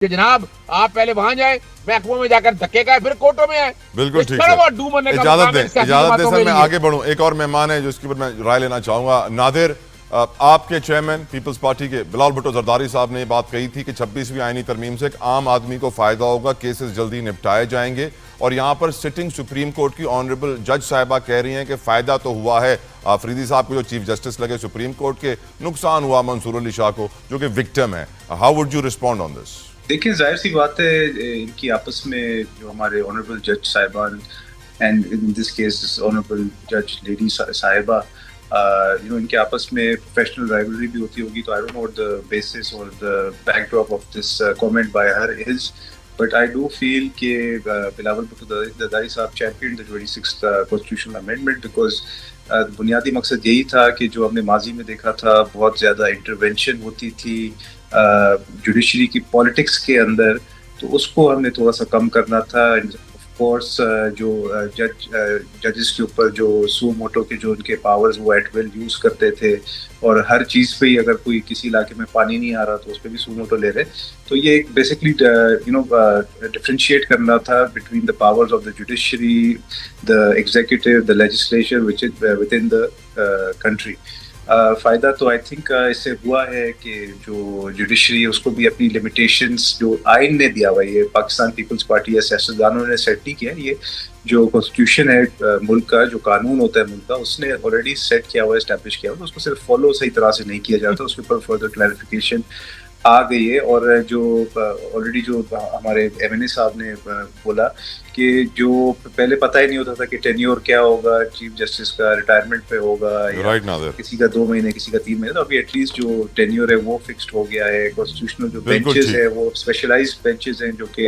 कि जनाब आप पहले वहां जाए, महकमों में जाकर धक्के खाए, फिर कोर्टों में आए। बिल्कुल ठीक है। इजाजत दें सर, मैं आगे बढ़ूं। एक और मेहमान है जिसके ऊपर मैं राय लेना चाहूंगा। नादिर, आपके चेयरमैन पीपल्स पार्टी के बिलावल भुट्टो जरदारी साहब ने बात कही थी कि 26वीं आईनी तरमीम से एक आम आदमी को फायदा होगा, केसेस जल्दी निपटाए जाएंगे। और यहाँ पर सिटिंग सुप्रीम कोर्ट की ऑनरेबल जज साहिबा कह रही हैं कि फायदा तो हुआ है आफरीदी साहब को, जो चीफ जस्टिस लगे सुप्रीम कोर्ट के, नुकसान हुआ मंसूर अली शाह को जो कि विक्टिम है। How would you respond on this? देखिए, जाहिर सी बात है इनकी आपस में जो हमारे ऑनरेबल जज साहिबान and in this case honourable जज लेडी साहिबा, इनके आपस में प्रोफेशनल राइवलरी भी होती होगी। तो I don't know what the basis और the backdrop of this comment by her is, but I do feel कि बिलावल भुट्टो जरदारी साहब champion the 26th constitutional amendment because बुनियादी मकसद यही था कि जो हमने माजी में देखा था, बहुत ज़्यादा इंटरवेंशन होती थी जुडिशरी की पॉलिटिक्स के अंदर, तो उसको हमने थोड़ा सा कम करना था। ऑफ कोर्स जो जजेस के ऊपर जो सू मोटो के जो उनके पावर्स वो एट विल यूज करते थे, और हर चीज़ पे ही अगर कोई किसी इलाके में पानी नहीं आ रहा तो उस पर भी सू मोटो ले रहे। तो ये एक बेसिकली डिफरेंशिएट करना था between the powers of the judiciary, the executive, the legislature which is with in the country. फ़ायदा तो आई थिंक इससे हुआ है कि जो जुडिशरी है उसको भी अपनी लिमिटेशंस जो आइन ने दिया हुआ है, ये पाकिस्तान पीपल्स पार्टी या सियासतदानों ने सेट नहीं किया, ये जो कॉन्स्टिट्यूशन है मुल्क का, जो कानून होता है मुल्क का, उसने ऑलरेडी सेट किया हुआ है, एस्टैब्लिश किया हुआ है। तो उसको सिर्फ फॉलो सही तरह से नहीं किया जाता, उसके ऊपर फर्दर क्लैरिफिकेशन आ गई है। और जो ऑलरेडी जो हमारे एमएनए साहब ने बोला कि जो पहले पता ही नहीं होता था कि टेन्योर क्या होगा, चीफ जस्टिस का रिटायरमेंट पे होगा या किसी का 2 महीने किसी का 3 महीने, तो अभी एटलीस्ट जो टेन्योर है वो फिक्स्ड हो गया है। कॉन्स्टिट्यूशनल जो बेंचेस है वो स्पेशलाइज्ड बेंचेस हैं जो कि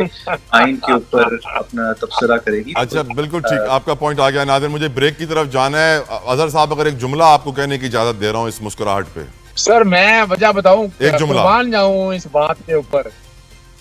आइन के ऊपर अपना तबसरा करेगी। अच्छा, बिल्कुल ठीक, आपका पॉइंट आ गया। नादिर, मुझे ब्रेक की तरफ जाना है। अजहर साहब, अगर एक जुमला आपको कहने की इजाजत दे रहा हूँ इस मुस्कुराहट पे। सर मैं वजह बताऊं, एक जुमला मान जाऊं इस बात के ऊपर,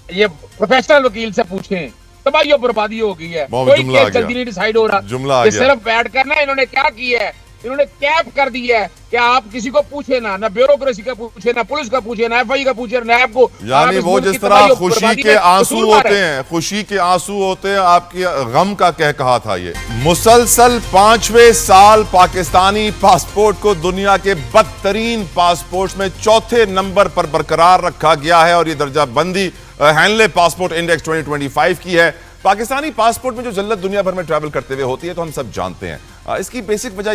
ये प्रोफेशनल वकील से पूछें, तबाही और बर्बादी हो गई है, कोई केस जल्दी नहीं डिसाइड हो रहा। जुमला ये सिर्फ बैठ कर ना इन्होंने क्या किया है, इन्होंने कैप कर दी है कि आप किसी को पूछे ना ब्यूरोक्रेसी का पूछे, ना पुलिस का पूछे, ना एफआई का पूछे, ना आपको। यानी वो जिस तरह खुशी के आंसू होते हैं, खुशी के आंसू होते हैं, आपकी गम का कह कहा था। ये मुसलसल 5वें साल पाकिस्तानी पासपोर्ट को दुनिया के बदतरीन पासपोर्ट में 4थे नंबर पर बरकरार रखा गया है, और ये दर्जा बंदी हैंडले पासपोर्ट इंडेक्स 2025 की है। पाकिस्तानी पासपोर्ट में जो जल्लत दुनिया भर में ट्रैवल करते हुए होती है तो हम सब जानते हैं। इसकी बेसिक वजह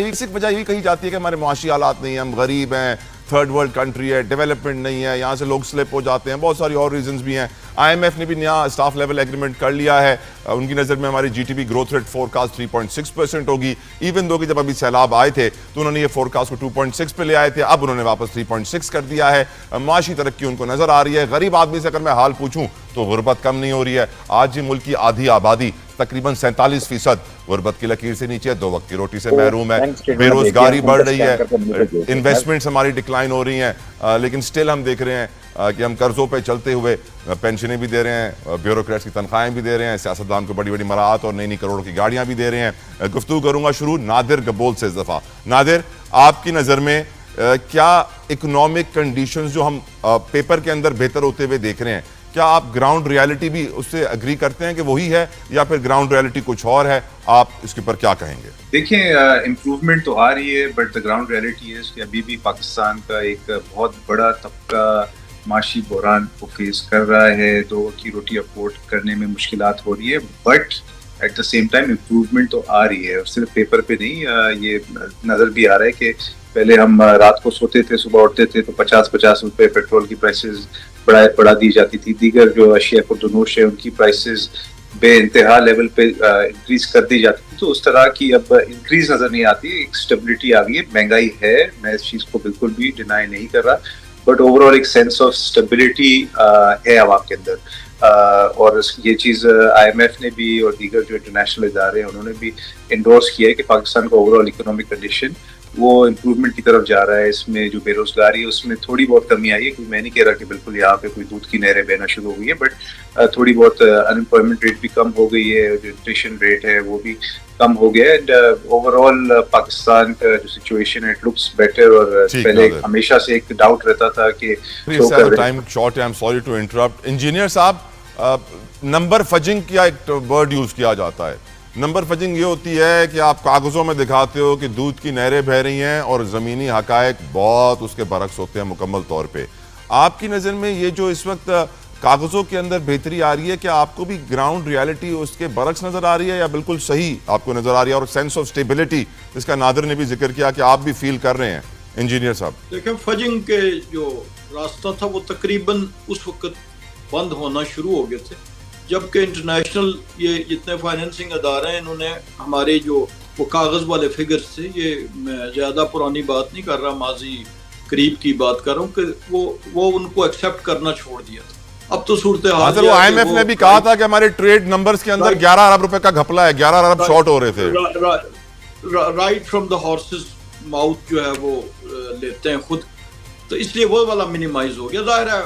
यही कही जाती है कि हमारे मुआशी हालात नहीं है, हम गरीब हैं, थर्ड वर्ल्ड कंट्री है, डेवलपमेंट नहीं है, यहाँ से लोग स्लिप हो जाते हैं, बहुत सारी और रीजंस भी हैं। आईएमएफ ने भी नया स्टाफ लेवल एग्रीमेंट कर लिया है। उनकी नज़र में हमारी जीटीपी ग्रोथ रेट फोरकास्ट 3.6% होगी, इवन दो कि जब अभी सैलाब आए थे तो उन्होंने ये फोरकास्ट को 2.6 पे ले आए थे, अब उन्होंने वापस 3.6 कर दिया है। माशी तरक्की उनको नजर आ रही है। गरीब आदमी से अगर मैं हाल पूछूं तो गुर्बत कम नहीं हो रही है। आज ही मुल्क की आधी आबादी तकरीबन 47% गुर्बत की लकीर से नीचे है, 2 वक्त की रोटी से महरूम है, बेरोजगारी बढ़ रही है, इन्वेस्टमेंट्स हमारी डिक्लाइन हो रही हैं, लेकिन स्टिल हम देख रहे हैं कि हम कर्जों पे चलते हुए पेंशनें भी दे रहे हैं, ब्यूरोक्रेट्स की तनख्वाहें भी दे रहे हैं, सियासतदान को बड़ी बड़ी मराहत और नई नई करोड़ों की गाड़ियां भी दे रहे हैं। गुफ्तगू करूंगा शुरू नादिर गबोल से इस दफा। नादिर, आपकी नज़र में क्या इकोनॉमिक कंडीशंस जो हम पेपर के अंदर बेहतर होते हुए देख रहे हैं, क्या आप ग्राउंड रियलिटी भी उससे अग्री करते हैं कि वही है, या फिर ग्राउंड रियलिटी कुछ और है? आप इसके ऊपर क्या कहेंगे? देखिए, इम्प्रूवमेंट तो आ रही है, बट द ग्राउंड रियलिटी है कि अभी भी पाकिस्तान का एक बहुत बड़ा तबका माशी बहरान को फेस कर रहा है, 2 वक्त की रोटी अफोर्ड करने में मुश्किलात हो रही है, but at the same time improvement तो आ रही है। और सिर्फ पेपर पे नहीं, ये नज़र भी आ रहा है कि पहले हम रात को सोते थे, सुबह उठते थे तो 50-50 रुपए पेट्रोल की प्राइसेस बढ़ा दी जाती थी, दीगर जो अशिया खुर्दनोश है उनकी प्राइसेस बेइंतहा लेवल पे इंक्रीज कर दी जाती थी। तो उस तरह की अब इंक्रीज नजर नहीं आती, एक स्टेबिलिटी आ गई है। महंगाई है, मैं इस चीज को बिल्कुल भी डिनाई नहीं कर रहा, बट ओवरऑल एक सेंस ऑफ स्टेबिलिटी है आवाम के अंदर। और ये चीज आईएमएफ ने भी और दीगर जो इंटरनेशनल इदारे हैं उन्होंने भी इंडोर्स किया है कि पाकिस्तान का ओवरऑल इकोनॉमिक कंडीशन वो इम्प्रूवमेंट की तरफ जा रहा है। इसमें जो बेरोजगारी है उसमें थोड़ी बहुत कमी आई है, क्योंकि मैं नहीं कह रहा कि बिल्कुल यहाँ पे कोई दूध की नहरें बहना शुरू हो गई है, बट थोड़ी बहुत अनएम्प्लॉयमेंट रेट भी कम हो गई है, जो इन्फ्लेशन रेट है वो भी कम हो गया है। एंड ओवरऑल पाकिस्तान का जो सिचुएशन है इट लुक्स बेटर। और पहले हमेशा से एक डाउट रहता था कि टाइम शॉर्ट है, I am sorry to interrupt. Engineer साहब, नंबर फजिंग का एक वर्ड यूज किया जाता है। नंबर फजिंग ये होती है कि आप कागजों में दिखाते हो कि दूध की नहरें बह रही हैं और ज़मीनी हकायक बहुत उसके बरक्स होते हैं मुकम्मल तौर पे। आपकी नज़र में ये जो इस वक्त कागजों के अंदर बेहतरी आ रही है, क्या आपको भी ग्राउंड रियलिटी उसके बरक्स नजर आ रही है या बिल्कुल सही आपको नजर आ रही है? और सेंस ऑफ स्टेबिलिटी जिसका नादिर ने भी जिक्र किया कि आप भी फील कर रहे हैं, इंजीनियर साहब। देखिए, फजिंग के जो रास्ता था वो तकरीबन उस वक्त बंद होना शुरू हो गए थे जबकि इंटरनेशनल ये जितने फाइनेंसिंग अदारे हैं इन्होंने हमारे जो वो कागज वाले फिगर्स थे, ये मैं ज्यादा पुरानी बात नहीं कर रहा, माजी करीब की बात कर रहा हूँ, कि वो उनको एक्सेप्ट करना छोड़ दिया था। अब तो सूरत हाल वो IMF ने भी कहा था कि हमारे ट्रेड नंबर्स के अंदर 11 अरब रुपए का घपला है, 11 अरब शॉर्ट हो रहे थे। Right from the horses mouth जो है वो लेते हैं खुद, तो इसलिए वो वाला मिनिमाइज हो गया। जाहिर है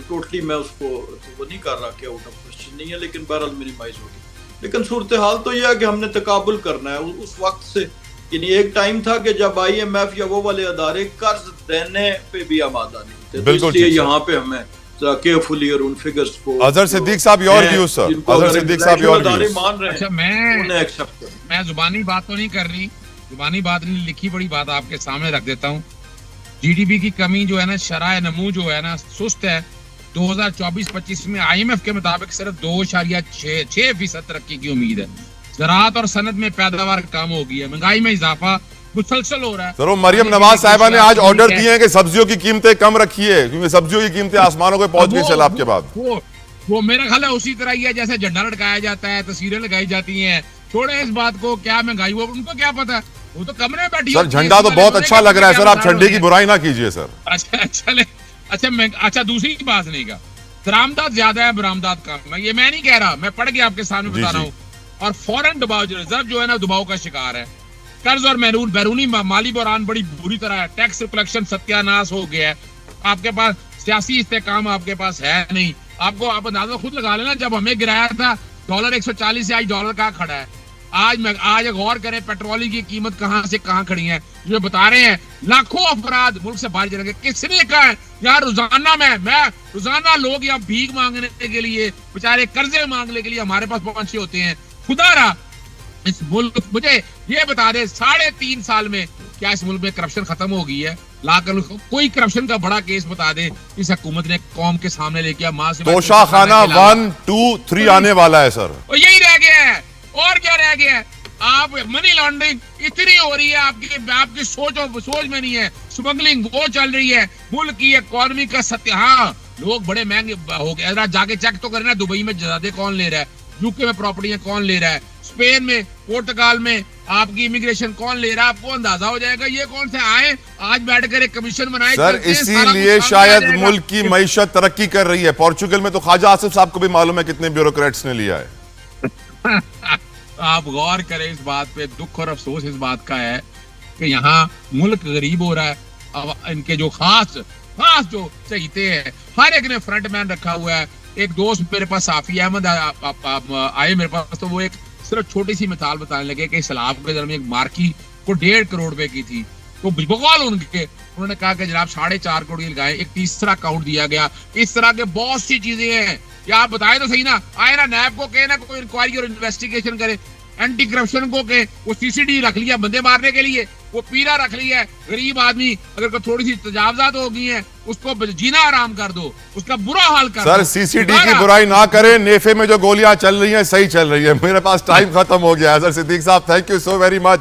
टोटली मैं उसको वो नहीं कर रहा कि आउट ऑफ क्वेश्चन नहीं है, लेकिन बहरहाल मिनिमाइज हो गया। लेकिन सूरत हाल तो यह है कि हमने तकाबुल करना है उस वक्त से। यानी एक टाइम था कि जब IMF या वो वाले अदारे कर्ज देने पे भी आमादा नहीं थे, तो इसलिए यहाँ पे हमें केयरफुली और उन फिगर्स को। अजहर सिद्दीक साहब, your views sir. Azhar Siddiq साहब, योर व्यूज। मान रहे हैं, अच्छा, मैं जुबानी बात तो नहीं कर रही, जुबानी बात नहीं, लिखी बड़ी बात आपके सामने रख देता हूँ। GDP की कमी जो है ना, शराय नमू जो है ना, सुस्त है। 2024-25 में IMF के मुताबिक सिर्फ 2.6% तरक्की की उम्मीद है। ज़राअत और सनत में पैदावार कम हो गई है, महंगाई में इजाफा मुसलसल हो रहा है। सर, वो मरियम नवाज साहिबा ने आज ऑर्डर दिए हैं कि सब्जियों की कीमतें कम रखिए, क्योंकि सब्जियों की कीमतें आसमानों पे पहुंच गई सैलाब के बाद। वो मेरा ख्याल है उसी तरह ही है जैसे झंडा लटकाया जाता है, तस्वीरें लगाई जाती हैं। छोड़े इस बात को, क्या महंगाई वो उनको क्या पता है, वो तो कमरे में बैठी। सर, झंडा तो बहुत अच्छा लग रहा है सर, आप झंडे की बुराई ना कीजिए सर। अच्छा, दूसरी बात नहीं का, दरामदात ज्यादा है, बरामदात कम है, ये मैं नहीं कह रहा, मैं पढ़ के आपके सामने बता रहा हूँ। और फॉरेन दबाव जो रिजर्व जो है ना, दबाव का शिकार है। कर्ज और बैरूनी माली बहरान बड़ी बुरी तरह है। टैक्स कलेक्शन सत्यानाश हो गया है। आपके पास सियासी इस्तेकाम आपके पास है नहीं। आपको आप अंदाजा खुद लगा लेना, जब हमें गिराया था डॉलर 140 से आज डॉलर कहाँ खड़ा है। आज गौर करें पेट्रोल की कीमत कहाँ से कहाँ खड़ी है। जो बता रहे हैं लाखों अफराद मुल्क से बाहर जाएंगे, किसने कहा है यार? रोजाना लोग यहाँ भीख मांगने के लिए, बेचारे कर्जे मांगने के लिए हमारे पास पहुंचे होते हैं। खुदारा इस मुल्क, मुझे ये बता दे, 3.5 साल में क्या इस मुल्क में करप्शन खत्म हो गई है? लाकर कोई करप्शन का बड़ा केस बता दे इस हुकूमत ने कौम के सामने लेके मां से। तोशाखाना 1, 2, 3 आने वाला है सर, और यही रह गया है, और क्या रह गया है? आप मनी लॉन्ड्रिंग इतनी हो रही है, आपकी सोच में नहीं है। स्मगलिंग वो चल रही है, मुल्क की इकोनॉमी का सत्य। हाँ, लोग बड़े महंगे हो गए, जाके चेक तो करना, दुबई में ज्यादा कौन ले रहा है, यूके में प्रॉपर्टियां कौन ले रहा है, स्पेन में, पोर्टुगाल में आपकी इमिग्रेशन कौन ले रहा है, आपको अंदाजा हो जाएगा। ये कौन से आए आज बैठकर एक कमीशन बनाए सर, इसीलिए शायद मुल्क की मईशत तरक्की कर रही है। पोर्चुगल में तो ख्वाजा आसिफ साहब को भी मालूम है कितने ब्यूरोक्रेट्स ने लिया है। आप गौर करें इस बात पे, दुख और अफसोस इस बात का है कि यहाँ मुल्क गरीब हो रहा है। अब इनके जो खास जो चहीते हैं, हर एक ने फ्रंट मैन रखा हुआ है। एक दोस्त मेरे पास साफी अहमद आए मेरे पास, तो वो एक सिर्फ छोटी सी मिसाल बताने लगे कि सैलाब के दरमियान एक मार्की को 1.5 करोड़ रुपए की थी, तो बकौल उन्होंने कहा कि जनाब 4.5 करोड़ लगाए, एक तीसरा अकाउंट दिया गया। इस तरह के बहुत सी चीजें हैं, या आप बताएं तो सही ना। आए ना नैब को कहे ना कोई इंक्वायरी और इन्वेस्टिगेशन करे, एंटी करप्शन को कहे, वो CCD रख लिया बंदे मारने के लिए, वो पीरा रख लिया है। गरीब आदमी अगर थोड़ी सी तजावजात हो गई है, उसको जीना आराम कर दो, उसका बुरा हाल कर सर, दो। CCD की बुराई ना करें, नेफे में जो गोलियां चल रही हैं सही चल रही है। मेरे पास टाइम खत्म हो गया है। सर सिद्दीक साहब, thank you so very much.